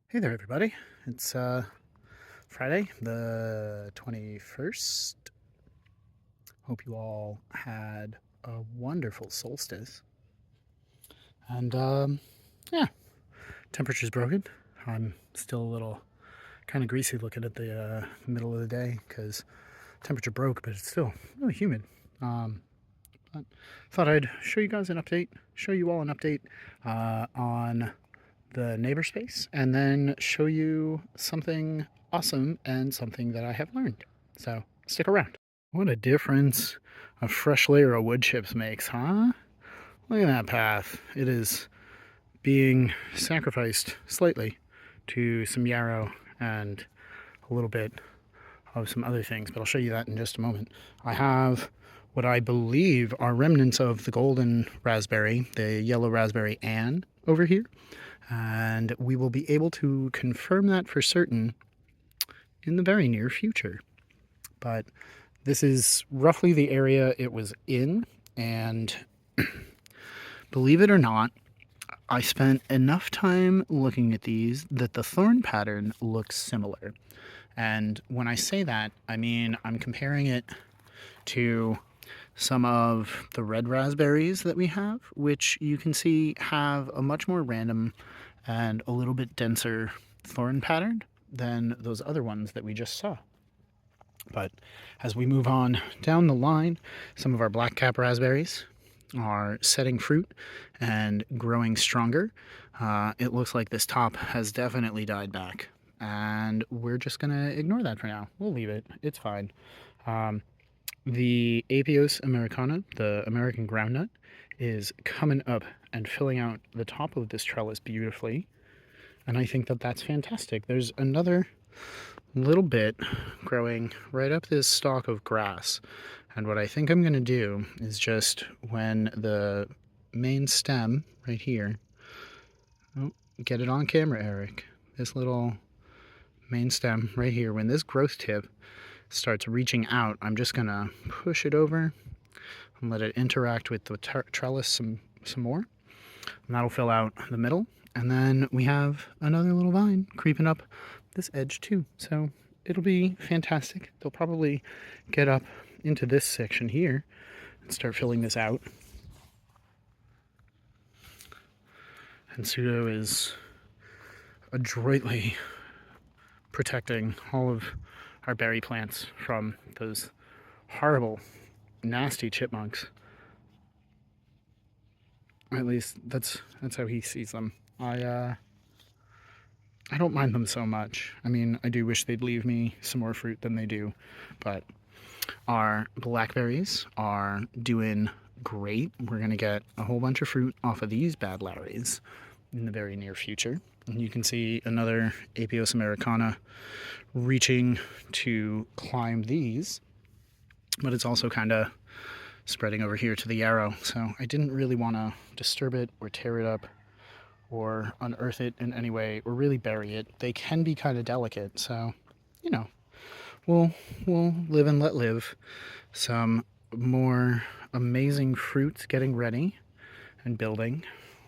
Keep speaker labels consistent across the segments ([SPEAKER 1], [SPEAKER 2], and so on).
[SPEAKER 1] Hey there, everybody. It's Friday, the 21st. Hope you all had a wonderful solstice. And yeah, temperature's broken. I'm still a little kind of greasy looking at the middle of the day because temperature broke, but it's still really humid. But thought I'd show you guys an update, show you all an update on the neighbor space, and then show you something awesome and something that I have learned. So stick around. What a difference a fresh layer of wood chips makes, huh? Look at that path. It is being sacrificed slightly to some yarrow and a little bit of some other things, but I'll show you that in just a moment. I have what I believe are remnants of the golden raspberry, the yellow raspberry Ann over here, and we will be able to confirm that for certain in the very near future. But this is roughly the area it was in, and believe it or not, I spent enough time looking at these that the thorn pattern looks similar. And when I say that, I mean I'm comparing it to some of the red raspberries that we have, which you can see have a much more random and a little bit denser thorn pattern than those other ones that we just saw. But as we move on down the line, some of our blackcap raspberries are setting fruit and growing stronger. It looks like this top has definitely died back, and we're just going to ignore that for now. We'll leave it. It's fine. The Apios americana, the American groundnut, is coming up and filling out the top of this trellis beautifully, and I think that that's fantastic. There's another little bit growing right up this stalk of grass, and what I think I'm going to do is just when the main stem right here, oh, get it on camera, Eric, this little main stem right here, when this growth tip starts reaching out, I'm just going to push it over and let it interact with the trellis some more, and that'll fill out the middle. And then we have another little vine creeping up this edge too, so it'll be fantastic. They'll probably get up into this section here and start filling this out. And Pseudo is adroitly protecting all of our berry plants from those horrible, nasty chipmunks. At least that's how he sees them. I don't mind them so much. I mean, I do wish they'd leave me some more fruit than they do, but our blackberries are doing great. We're going to get a whole bunch of fruit off of these bad Larrys in the very near future. And you can see another Apios americana reaching to climb these, but it's also kind of spreading over here to the yarrow, so I didn't really want to disturb it or tear it up or unearth it in any way or really bury it. They can be kind of delicate, so you know, we'll live and let live. Some more amazing fruits getting ready and building.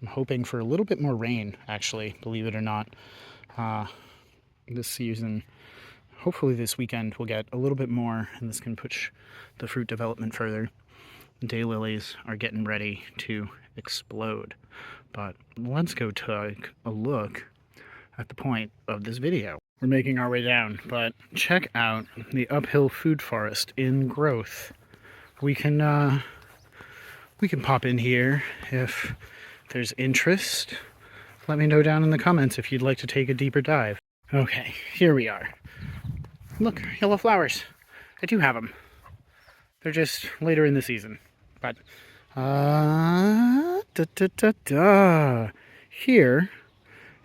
[SPEAKER 1] I'm hoping for a little bit more rain, actually, believe it or not, this season. Hopefully this weekend we'll get a little bit more, and this can push the fruit development further. Daylilies are getting ready to explode. But let's go take a look at the point of this video. We're making our way down, but check out the uphill food forest in growth. We can pop in here if there's interest. Let me know down in the comments if you'd like to take a deeper dive. Okay, here we are. Look, yellow flowers. I do have them. They're just later in the season. But, here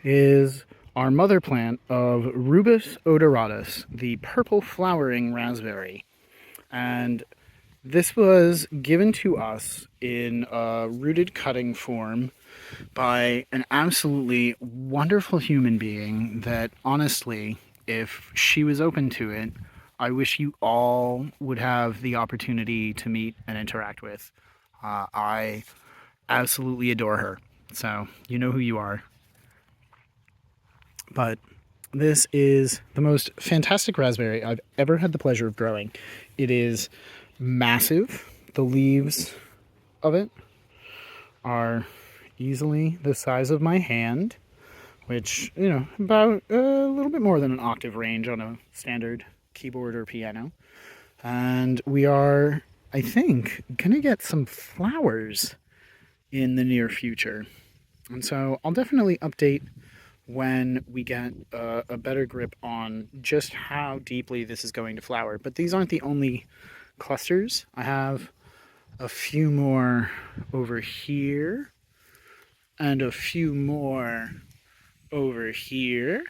[SPEAKER 1] is our mother plant of Rubus oderatus, the purple flowering raspberry. And this was given to us in a rooted cutting form by an absolutely wonderful human being that, honestly, if she was open to it, I wish you all would have the opportunity to meet and interact with. I absolutely adore her, so you know who you are. But this is the most fantastic raspberry I've ever had the pleasure of growing. It is massive. The leaves of it are easily the size of my hand, which, you know, about a little bit more than an octave range on a standard keyboard or piano. And we are, I think, gonna get some flowers in the near future. And so I'll definitely update when we get a better grip on just how deeply this is going to flower. But these aren't the only clusters. I have a few more over here and a few more over here.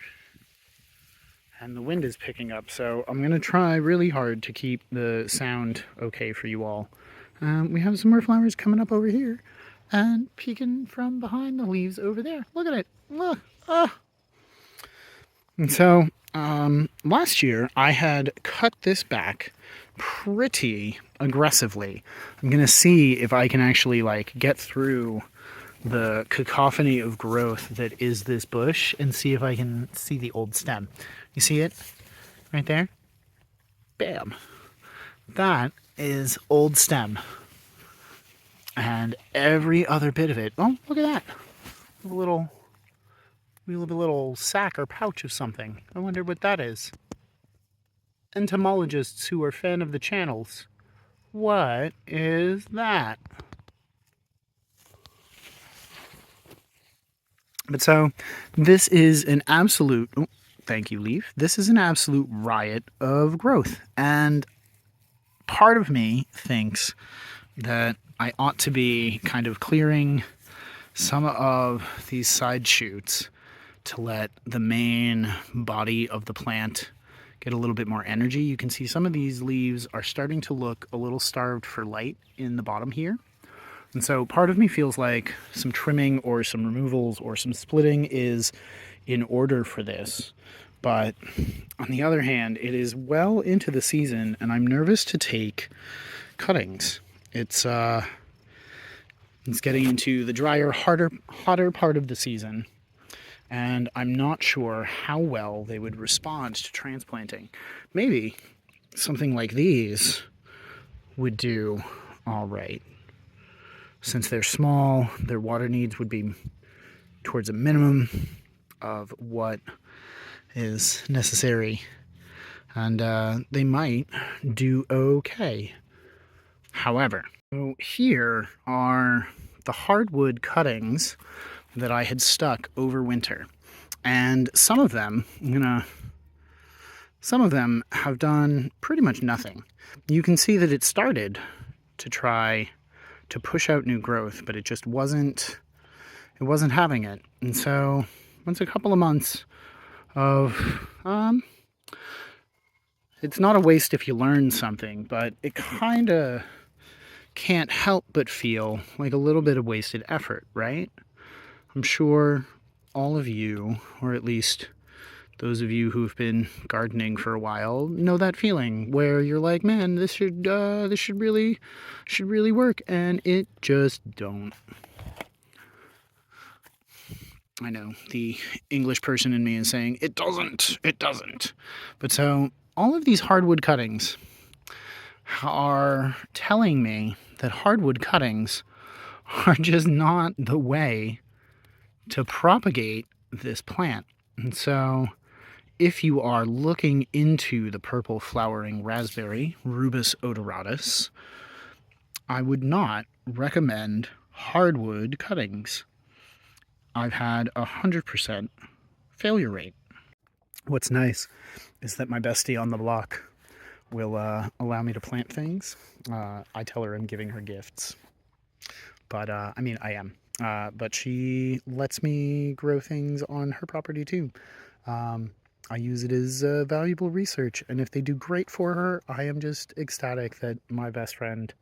[SPEAKER 1] And the wind is picking up, so I'm going to try really hard to keep the sound okay for you all. We have some more flowers coming up over here and peeking from behind the leaves over there. Look at it. Look. Ah. And so last year I had cut this back pretty aggressively. I'm going to see if I can actually get through the cacophony of growth that is this bush and see if I can see the old stem. You see it right there? Bam. That is old stem. And every other bit of it. Oh, look at that. A little sack or pouch of something. I wonder what that is. Entomologists who are fan of the channels, what is that? But so this is an absolute, oh, thank you, leaf. This is an absolute riot of growth. And part of me thinks that I ought to be kind of clearing some of these side shoots to let the main body of the plant get a little bit more energy. You can see some of these leaves are starting to look a little starved for light in the bottom here. And so part of me feels like some trimming or some removals or some splitting is in order for this. But on the other hand, it is well into the season and I'm nervous to take cuttings. It's getting into the drier, hotter part of the season. And I'm not sure how well they would respond to transplanting. Maybe something like these would do all right. Since they're small, their water needs would be towards a minimum of what is necessary. And they might do okay. However, so here are the hardwood cuttings that I had stuck over winter. And some of them have done pretty much nothing. You can see that it started to try to push out new growth, but it just wasn't having it. And so once a couple of months of it's not a waste if you learn something, but it kind of can't help but feel like a little bit of wasted effort, right? I'm sure all of you, or at least those of you who've been gardening for a while, know that feeling where you're like, man, this should really work, and it just don't. I know the English person in me is saying it doesn't. But so all of these hardwood cuttings are telling me that hardwood cuttings are just not the way to propagate this plant. And so if you are looking into the purple flowering raspberry, Rubus oderatus, I would not recommend hardwood cuttings. I've had 100% failure rate. What's nice is that my bestie on the block will allow me to plant things. I tell her I'm giving her gifts. But, I am. But she lets me grow things on her property too. I use it as valuable research, and if they do great for her, I am just ecstatic that my best friend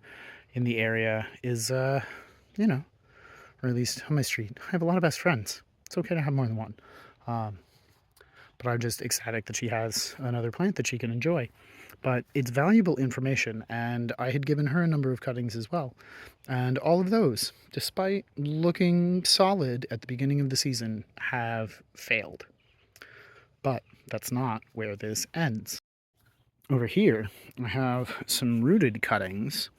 [SPEAKER 1] in the area is, or at least on my street. I have a lot of best friends. It's okay to have more than one. But I'm just ecstatic that she has another plant that she can enjoy. But it's valuable information, and I had given her a number of cuttings as well. And all of those, despite looking solid at the beginning of the season, have failed. But that's not where this ends. Over here, I have some rooted cuttings,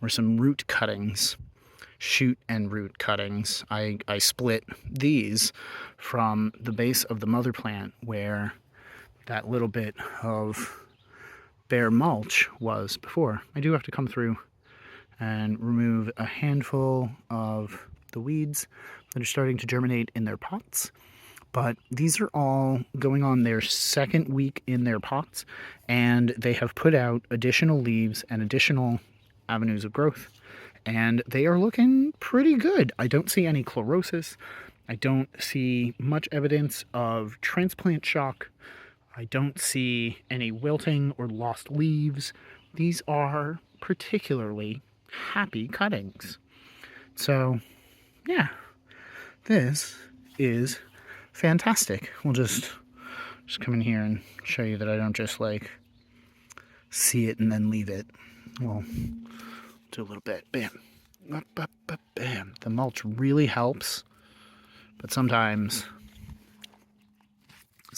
[SPEAKER 1] or some root cuttings, shoot and root cuttings. I split these from the base of the mother plant where that little bit of bare mulch was before. I do have to come through and remove a handful of the weeds that are starting to germinate in their pots. But these are all going on their second week in their pots, and they have put out additional leaves and additional avenues of growth, and they are looking pretty good. I don't see any chlorosis. I don't see much evidence of transplant shock. I don't see any wilting or lost leaves. These are particularly happy cuttings. So, yeah, this is fantastic. We'll just come in here and show you that I don't just like see it and then leave it. We'll do a little bit. Bam. Bam. The mulch really helps, but sometimes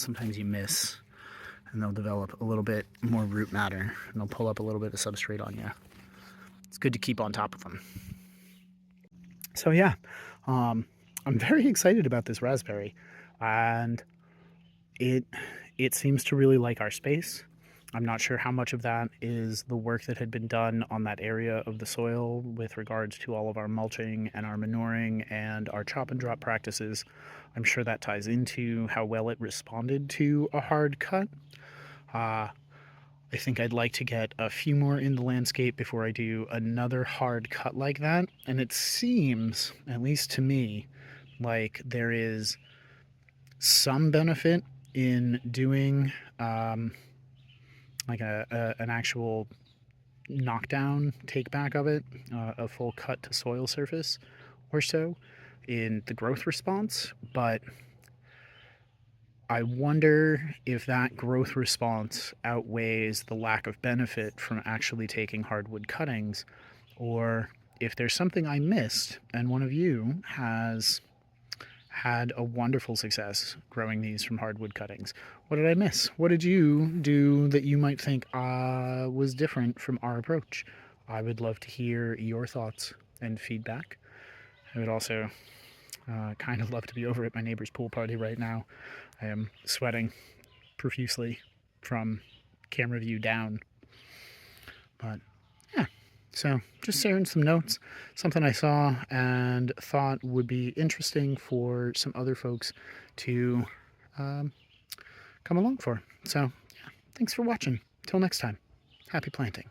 [SPEAKER 1] you miss, and they'll develop a little bit more root matter, and they'll pull up a little bit of substrate on you. It's good to keep on top of them. So yeah, I'm very excited about this raspberry, and it seems to really like our space. I'm not sure how much of that is the work that had been done on that area of the soil with regards to all of our mulching and our manuring and our chop and drop practices. I'm sure that ties into how well it responded to a hard cut. I think I'd like to get a few more in the landscape before I do another hard cut like that. And it seems, at least to me, like there is some benefit in doing like an actual knockdown take back of it, a full cut to soil surface or so in the growth response. But I wonder if that growth response outweighs the lack of benefit from actually taking hardwood cuttings, or if there's something I missed and one of you has had a wonderful success growing these from hardwood cuttings. What did I miss? What did you do that you might think was different from our approach? I would love to hear your thoughts and feedback. I would also kind of love to be over at my neighbor's pool party right now. I am sweating profusely from camera view down. But yeah, so just sharing some notes, something I saw and thought would be interesting for some other folks to come along for. So yeah, thanks for watching. Till next time, happy planting.